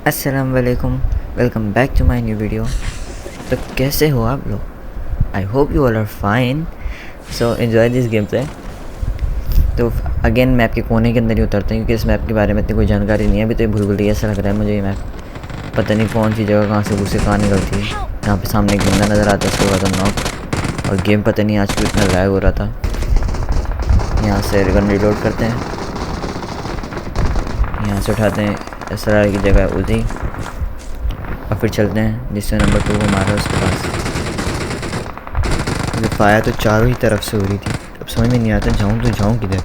अस्सलाम वालेकुम, welcome back to my new video. तो कैसे हो आप लोग? I hope you all are fine. So enjoy this game play. तो अगेन मैप के कोने के अंदर ही उतरते हैं क्योंकि इस मैप के बारे में इतनी कोई जानकारी नहीं है। अभी तो भूल भुलैया ऐसा लग रहा है मुझे ये मैप। पता नहीं कौन सी जगह कहाँ से घुसे कहाँ निकलती है। यहाँ पे सामने एक बंदा नज़र आता है, उसके बाद नॉक। और गेम पता नहीं आज भी इतना लैग हो रहा था। यहाँ से गन रिलोड करते हैं, यहाँ से उठाते हैं SLR की जगह उजी, और फिर चलते हैं जिससे नंबर 2 को मारा उसके पास। मुझे फायर तो चारों ही तरफ से हो रही थी, अब समझ में नहीं आता जाऊँ तो जाऊँ किधर।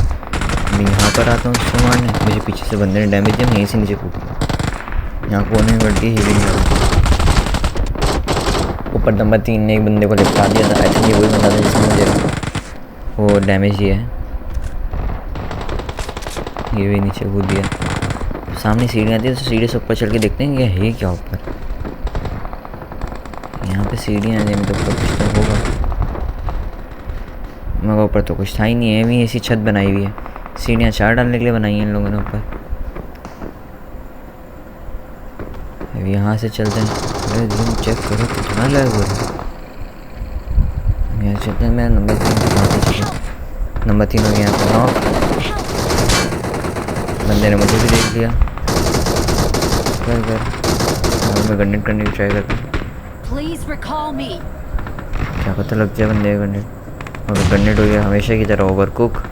मैं यहाँ पर आता हूँ उसको मारने, मुझे पीछे से बंदे ने डैमेज दिया, मैं यहीं से नीचे कूद गया। यहाँ कोने में बढ़ गई हीलिंग लेवल। ऊपर नंबर 3 ने एक बंदे को लिपटा दिया था। आई थिंक ये वही बंदा था जिसने मुझे वो डैमेज दिया है। ये भी नीचे कूद दिया। सामने सीढ़ियाँ थी तो सीढ़ी से ऊपर चल के देखते हैं कि है क्या ऊपर। यहाँ पे सीढ़ियाँ हैं तो ऊपर कुछ तो होगा, मगर ऊपर तो कुछ था ही नहीं है। भी ऐसी छत बनाई हुई है, सीढ़ियाँ 4 डालने के लिए बनाई हैं इन लोगों ने ऊपर। अब यहाँ से चलते हैं। अरे रूम चेक करो कितना लैग हो रहा है। यहाँ चलते हैं। मैं नंबर 3 के पास चुका। नंबर 3 हो गया यहाँ पर नॉक। बंदे ने मुझे भी देख लिया। मैं गन्नेट करने की ट्राई करता हूँ, क्या पता लग जाए बंदे का गन्नेट। और गन्नेट हो गया हमेशा की तरह ओवर कुक।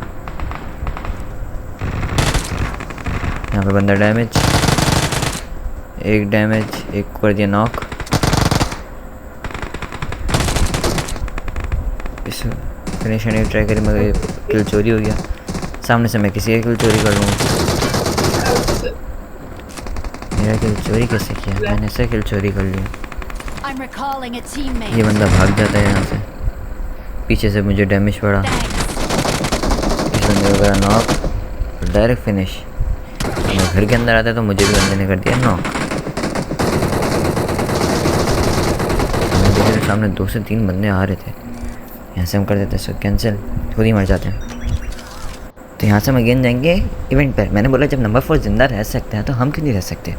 यहाँ पे बंदा डैमेज, एक डैमेज, एक कर दिया नॉक। इस फिनिश करने की ट्राई करी मगर किल चोरी हो गया। सामने से मैं किसी का किल चोरी कर लूँगा। मेरा किल चोरी कैसे किया? मैंने ऐसे किल चोरी कर लिया। ये बंदा भाग जाता है यहाँ से, पीछे से मुझे डैमेज पड़ा। इस बंदे को करा नॉक, डायरेक्ट फिनिश। मैं घर के अंदर आता तो मुझे भी बंदे ने कर दिया नॉक। मेरे सामने 2 से 3 बंदे आ रहे थे। यहाँ से हम कर देते हैं कैंसिल, खुद ही मर जाते हैं। तो यहाँ से हम अगेन जाएंगे इवेंट पर। मैंने बोला जब नंबर 4 ज़िंदा रह सकते हैं तो हम क्यों नहीं रह सकते।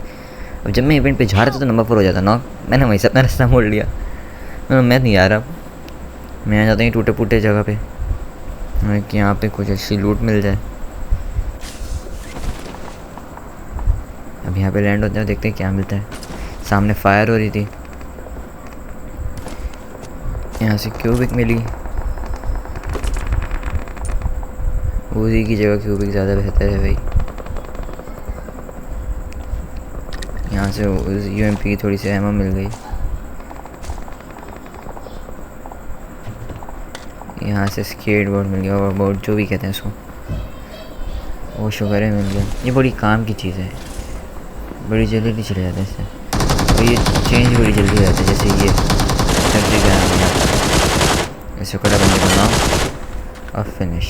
अब जब मैं इवेंट पे जा रहा था तो नंबर 4 हो जाता नॉक। मैंने वहीं से अपना रास्ता मोड़ लिया। मैं नहीं आ रहा, मैं आ जाता हूँ टूटे फूटे जगह पे कि यहाँ पे कुछ अच्छी लूट मिल जाए। अब यहाँ पे लैंड होते हैं, देखते हैं क्या मिलता है। सामने फायर हो रही थी, यहाँ से क्यूबिक मिली। उसी की जगह क्यूबिक ज़्यादा बेहतर है भाई। यहाँ से UMP की थोड़ी सी एमो मिल गई। यहाँ से स्केट बोर्ड मिल गया, और बोर्ड जो भी कहते हैं उसको, वो शुगर है मिल गया। ये बड़ी काम की चीज़ है, बड़ी जल्दी चले जाता है इससे। और ये चेंज बड़ी जल्दी हो जाता है, जैसे ये सर्दी का ऐसे कड़ा बंदे को नाम और फिनिश।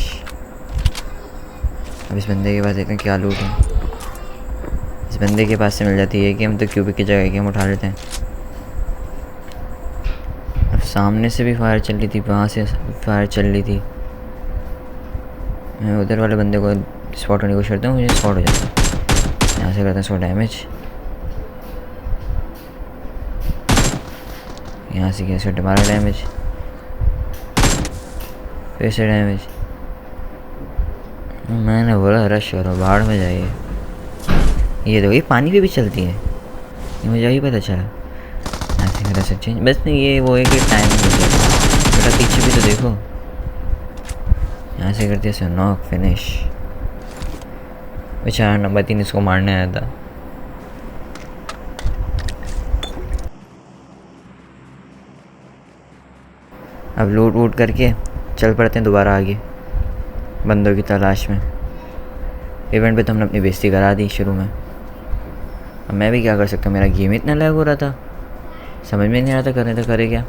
अब इस बंदे के पास देखते हैं क्या लूट है। इस बंदे के पास से मिल जाती है कि हम तो क्यूबिक की जगह कि हम उठा लेते हैं। अब सामने से भी फायर चल रही थी, वहाँ से फायर चल रही थी। मैं उधर वाले बंदे को स्पॉट होने की कोशिश करता हूँ, मुझे स्पॉट हो जाता है। यहाँ से करता हूँ 100 डैमेज। यहाँ से किया 12 डैमेज, फिर से डैमेज। मैंने बोला रश करो, बाढ़ में जाइए। ये देखो ये पानी पे भी चलती है, ये मुझे अभी पता चला। ऐसे करा से चेंज बस नहीं, ये वो है कि टाइम बेटा पीछे भी तो देखो। यहाँ से करते हैं नॉक फिनिश। बेचारा नंबर 3 इसको मारने आया था। अब लूट वूट करके चल पड़ते हैं दोबारा आगे बंदों की तलाश में। इवेंट पे तो हमने अपनी बेइज्जती करा दी शुरू में। अब मैं भी क्या कर सकता हूँ, मेरा गेम इतना लैग हो रहा था, समझ में नहीं आ रहा था करने तो करे क्या।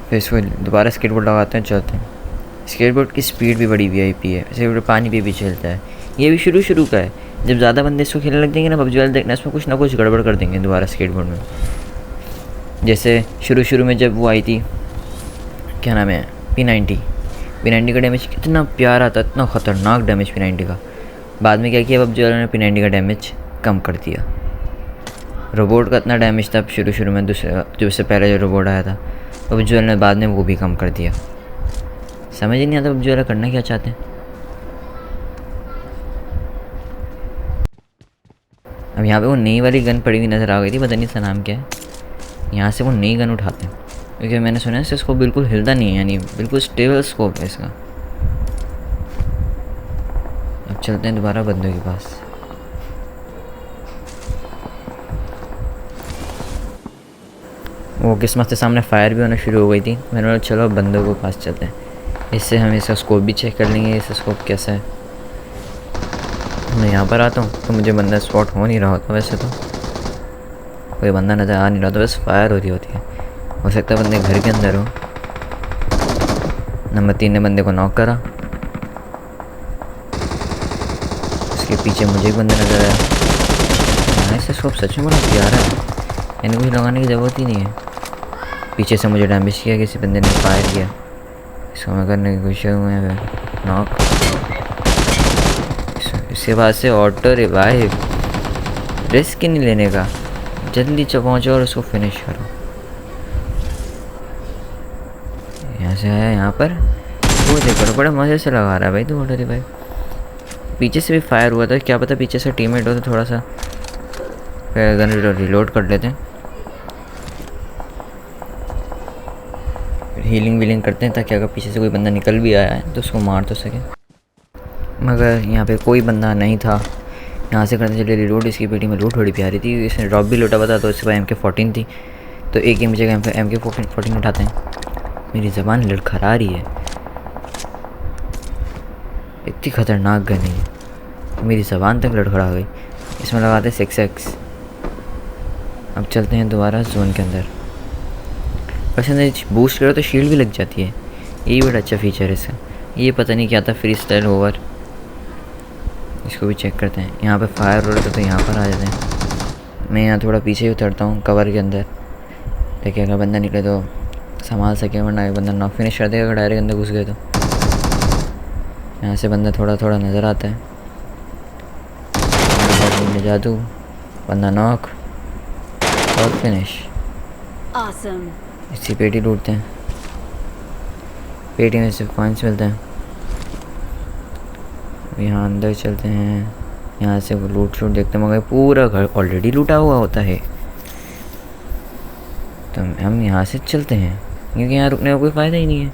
फिर इसको दोबारा स्केटबोर्ड लगाते हैं, चलते हैं। स्केटबोर्ड की स्पीड भी बड़ी VIP है, स्केटबोर्ड पानी पे भी चलता है। ये भी शुरू का है, जब ज़्यादा बंदे इसको खेलने लग जाएंगे ना PUBG वाले, देखना इसमें कुछ ना कुछ गड़बड़ कर देंगे दोबारा स्केटबोर्ड में। जैसे शुरू में जब वो आई थी, क्या नाम है, P90, P90 का डैमेज कितना प्यारा था, इतना ख़तरनाक डैमेज P90 का। बाद में क्या किया, अब जो ने P90 का डैमेज कम कर दिया। रोबोट का इतना डैमेज था शुरू में, दूसरे जो इससे पहले जो रोबोट आया था, अब जो ने बाद में वो भी कम कर दिया। समझ ही नहीं आता अब जो करना क्या चाहते हैं। अब यहाँ पे वो नई वाली गन पड़ी हुई नज़र आ गई थी, पता नहीं इसका नाम क्या है। यहाँ से वो नई गन उठाते हैं, क्योंकि मैंने सुना है इसको बिल्कुल हिलता नहीं है, यानी बिल्कुल स्टेबल स्कोप है इसका। अब चलते हैं दोबारा बंदों के पास। वो किस्मत से सामने फायर भी होना शुरू हो गई थी। मैंने बोला चलो बंदों के पास चलते हैं, इससे हम इसका स्कोप भी चेक कर लेंगे, इसका स्कोप कैसा है। मैं यहाँ पर आता हूँ तो मुझे बंदा स्पॉट हो नहीं रहा होता, वैसे तो कोई बंदा नज़र आ नहीं रहा था, बस फायर हो रही होती है। हो सकता है बंदे घर के अंदर हो। नंबर 3 ने बंदे को नॉक करा, उसके पीछे मुझे एक बंदा नज़र आया। ऐसे स्कोप सच में बड़ा प्यारा है, इन्हें कुछ लगाने की ज़रूरत ही नहीं है। पीछे से मुझे डैमेज किया, किसी बंदे ने फायर किया, इसको मैं करने की कोशिश हुए हैं नॉक। इसके बाद से ऑटो रिवाइव, रिस्क ही नहीं लेने का, जल्दी पहुँचो और उसको फिनिश करो। यहाँ से आया यहाँ पर, वो देखो बड़ा मज़े से लगा रहा है भाई तू ऑटो रिवाइव। पीछे से भी फायर हुआ था, क्या पता पीछे से टीममेट हो तो थोड़ा सा गन रिलोड कर लेते हैं, हीलिंग वीलिंग करते हैं, ताकि अगर पीछे से कोई बंदा निकल भी आया है तो उसको मार तो सके। मगर यहाँ पे कोई बंदा नहीं था। यहाँ से करने चले रिलोड। इसकी पेटी में लूट थोड़ी प्यारी थी, इसने ड्रॉप भी लूटा हुआ था, तो इसके बाद MK14 थी, तो एक की जगह MK14 उठाते हैं। मेरी ज़बान लड़खड़ा रही है, इतनी ख़तरनाक गन है, मेरी ज़बान तक लड़खड़ा गई। इसमें लगाते हैं 6x। अब चलते हैं दोबारा जोन के अंदर। परसेंटेज बूस्ट करो तो शील्ड भी लग जाती है, ये बड़ा अच्छा फीचर है इसका। ये पता नहीं क्या था, फ्री स्टाइल ओवर, इसको भी चेक करते हैं। यहाँ पे फायर हो रहा था तो यहाँ पर आ जाते हैं। मैं यहाँ थोड़ा पीछे ही उतरता हूँ कवर के अंदर, ताकि अगर बंदा निकले तो संभाल सके, वरना एक बंदा नॉक फिनिश कर देगा अगर डायरेक्ट अंदर घुस गए तो। यहाँ से बंदा थोड़ा थोड़ा नज़र आता है, जादू, बंदा नॉक और फिनिश। इसी पेटी लूटते हैं, पेटी में से कॉइन्स मिलते हैं। यहाँ अंदर चलते हैं, यहाँ से वो लूट शूट देखते हैं, मगर पूरा घर ऑलरेडी लूटा हुआ होता है, तो हम यहाँ से चलते हैं, क्योंकि यहाँ रुकने का कोई फ़ायदा ही नहीं है।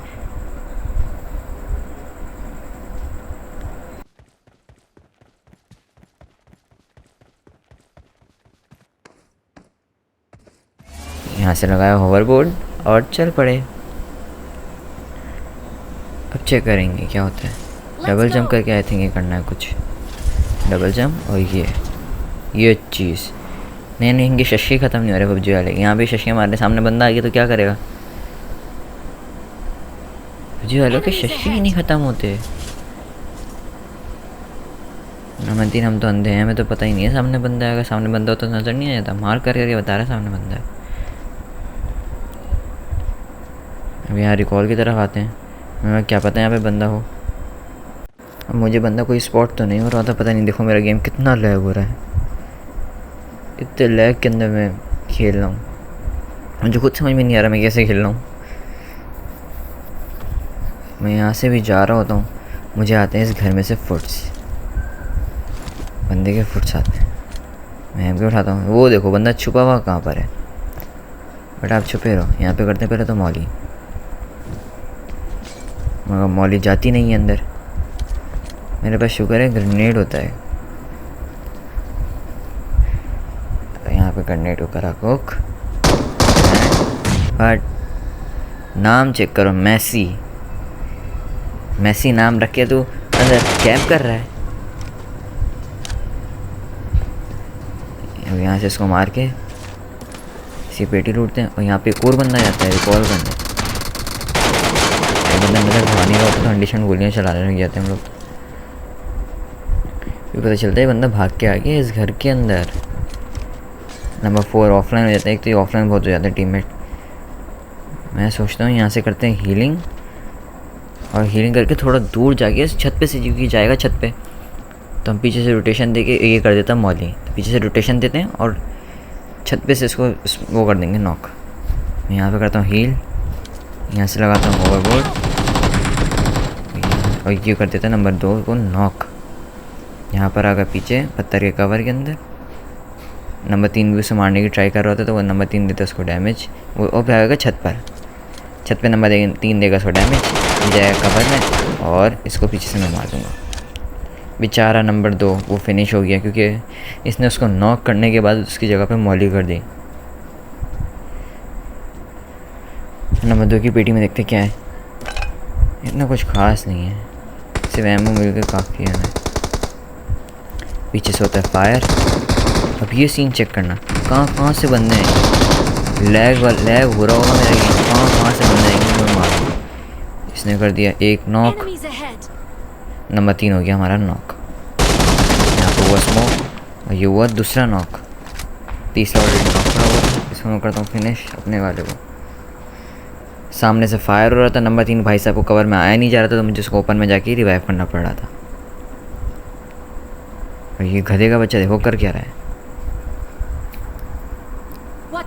यहाँ से लगाया होवरबोर्ड और चल पड़े। अब चेक करेंगे क्या होता है। डबल जंप करके आई थिंक ये करना है कुछ, डबल जंप। और ये चीज़ नहीं, इनके शशि ख़त्म नहीं हो रहे पबजी वाले। यहाँ पे शशि हमारे सामने बंदा आ गया तो क्या करेगा, पबजी वालों के शशि ही नहीं ख़त्म होते। नंबर 3 हम तो अंधे हैं, हमें तो पता ही नहीं है सामने बंदा है। अगर सामने बंदा हो तो नज़र नहीं आ जाता, मार करके बता रहा है सामने बंदा है। अब यहाँ रिकॉल की तरफ आते हैं, हमें क्या पता यहाँ पे बंदा हो। अब मुझे बंदा कोई स्पॉट तो नहीं हो रहा था, पता नहीं। देखो मेरा गेम कितना लैग हो रहा है, इतने लैग के अंदर मैं खेल रहा हूँ, मुझे खुद समझ में नहीं आ रहा मैं कैसे खेल रहा हूँ। मैं यहाँ से भी जा रहा होता हूँ, मुझे आते हैं इस घर में से फुट्स, बंदे के फुट्स आते हैं, मैं भी उठाता हूँ। वो देखो बंदा छुपा हुआ कहाँ पर है, बट आप छुपे रहो। यहाँ पे करते हैं पहले तो मौली, मगर मौली जाती नहीं है अंदर। मेरे पास शुक्र है ग्रेनेड होता है, तो यहाँ पे ग्रेनेड को करा कुक। बट नाम चेक करो, मैसी नाम रख के तू अंदर कैंप कर रहा है। अब यहाँ से इसको मार के इसी पेटी लूटते हैं। और यहाँ पे एक और बंदा जाता है, रिकॉल करने। बंदा नजर घुमाने का होता तो कंडीशन गोलियाँ चलाने लग जाते हैं हम लोग। फिर पता चलता है बंदा भाग के आ गया इस घर के अंदर। नंबर 4 ऑफलाइन हो जाता है। एक तो ये ऑफलाइन बहुत हो जाता है टीममेट। मैं सोचता हूँ यहाँ से करते हैं हीलिंग और हीलिंग करके थोड़ा दूर जाके छत पे से, क्योंकि जाएगा छत पे, तो हम पीछे से रोटेशन दे के ये कर देता मॉली, पीछे से रोटेशन देते हैं और छत पे से इसको वो कर देंगे नॉक। मैं यहाँ पे करता हूँ हील, यहाँ से लगाता हूँ ओवरबोर्ड और ये कर देता है नंबर 2 को नॉक। यहाँ पर आकर पीछे पत्थर के कवर के अंदर नंबर 3 भी उसे मारने की ट्राई कर रहा था, तो वो नंबर 3 देता उसको डैमेज। वो भी आएगा छत पे नंबर 3 देगा उसको डैमेज, ये जाएगा कवर में और इसको पीछे से मैं मार दूँगा। बेचारा नंबर 2 वो फिनिश हो गया, क्योंकि इसने उसको नॉक करने के बाद उसकी जगह पे मॉली कर दी। नंबर 2 की पेटी में देखते क्या है, इतना कुछ खास नहीं है, सिर्फ एमओ मिल के काफ़ी है। पीछे से होता है फायर। अब ये सीन चेक करना, कहाँ से बंदे हैं, लैग हो रहा होगा मेरा गेम, कहाँ से बंदे आएंगे मैं मारूंगा। इसने कर दिया एक नॉक, नंबर 3 हो गया हमारा नॉक। यहाँ पर हुआ स्मोक और ये हुआ दूसरा नॉक, तीसरा ऑलरेडी नॉक खड़ा हुआ। इसको मैं करता हूँ फिनिश अपने वाले को। सामने से फायर हो रहा था, नंबर 3 भाई साहब को कवर में आया नहीं जा रहा था, तो मुझे उसको ओपन में जाके रिवाइव करना पड़ रहा था। और ये गधे का बच्चा देखो कर क्या रहा है।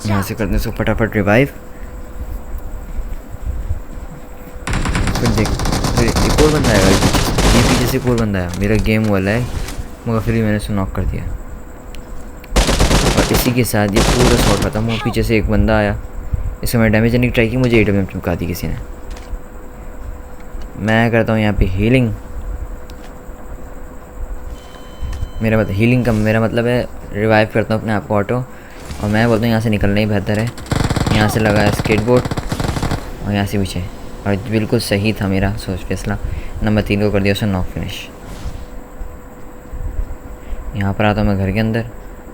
यहाँ से करने से फटाफट रिवाइव। फिर देख तो एक और बंदा आएगा, ये पीछे से एक और बंदा आया। मेरा गेम वाला है मगर फिर भी मैंने उसे नॉक कर दिया और इसी के साथ ये पूरा शॉट खत्म हुआ। पीछे से एक बंदा आया, इसको मैं डैमेज देने की ट्राई की, मुझे AWM चिपका दी किसी ने। मैं करता हूँ यहाँ पे हीलिंग। हीलिंग का मेरा मतलब है रिवाइव करता हूँ अपने आप को ऑटो, और मैं बोलता हूँ यहाँ से निकलना ही बेहतर है। यहाँ से लगाया स्केटबोर्ड और यहाँ से पीछे, और बिल्कुल सही था मेरा सोच फैसला। नंबर 3 को कर दिया उसने नॉक फिनिश। यहाँ पर आता हूँ मैं घर के अंदर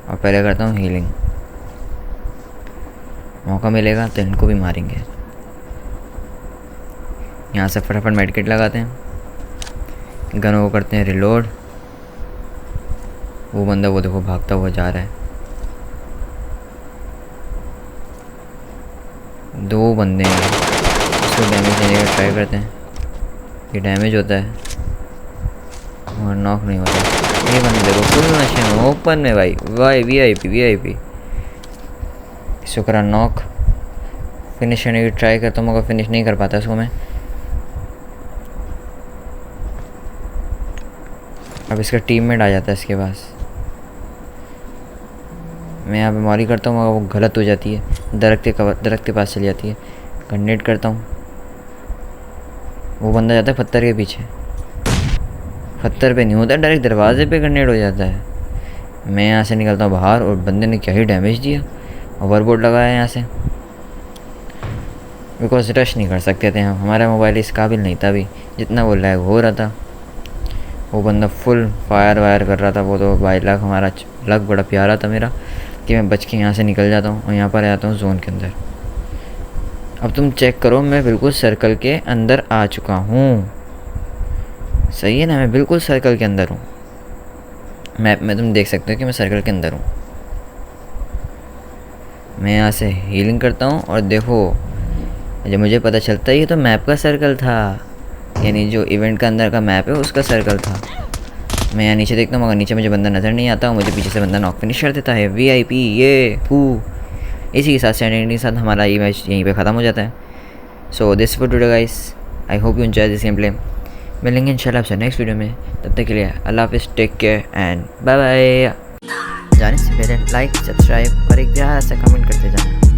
और पहले करता हूँ हीलिंग। मौका मिलेगा तो इनको भी मारेंगे। यहाँ से फटाफट मेडिकेट लगाते हैं, गन को करते हैं रिलोड। वो बंदा वो देखो भागता हुआ जा रहा है। 2 बंदे हैं, इसको डैमेज देने का ट्राई करते हैं। ये डैमेज होता है और नॉक नहीं होता। ये बंदे देखो फुल नशे में ओपन में भाई VIP। इसको करा नॉक, फिनिश करने की ट्राई करता हूँ मगर फिनिश नहीं कर पाता इसको मैं। अब इसका टीममेट आ जाता है इसके पास। मैं यहाँ पे मारी करता हूँ मगर वो गलत हो जाती है, दरख्त के पास चली जाती है। ग्रेनेड करता हूँ, वो बंदा जाता है पत्थर के पीछे। पत्थर पे नहीं होता, डायरेक्ट दरवाजे पे ग्रेनेड हो जाता है। मैं यहाँ से निकलता हूँ बाहर और बंदे ने क्या ही डैमेज दिया। ओवरबोर्ड लगाया यहाँ से, बिकॉज रश नहीं कर सकते थे हम, हमारा मोबाइल इस काबिल नहीं था अभी जितना वो लैग हो रहा था। वो बंदा फुल फायर वायर कर रहा था। वो तो भाई हमारा लक बड़ा प्यारा था मेरा कि मैं बच के यहाँ से निकल जाता हूँ और यहाँ पर आ जाता हूँ जोन के अंदर। अब तुम चेक करो, मैं बिल्कुल सर्कल के अंदर आ चुका हूँ। सही है ना, मैं बिल्कुल सर्कल के अंदर हूँ। मैप में तुम देख सकते हो कि मैं सर्कल के अंदर हूँ। मैं यहाँ से हीलिंग करता हूँ और देखो जब मुझे पता चलता है ये तो मैप का सर्कल था, यानी जो इवेंट का अंदर का मैप है उसका सर्कल था। मैं यहाँ नीचे देखता हूँ मगर नीचे मुझे बंदा नज़र नहीं आता, मुझे पीछे से बंदा नॉक फिनिश कर देता है। VIP ये फू। इसी के साथ स्टैंडिंग के साथ हमारा ये मैच यहीं पे ख़त्म हो जाता है। So this for today guys, I hope you enjoy this game play. मिलेंगे इंशाल्लाह आपसे नेक्स्ट वीडियो में, तब तक के लिए अल्लाह हाफिज़, take care and bye bye. जाने से पहले लाइक, सब्सक्राइब और एक प्यारा सा कमेंट करते जाना।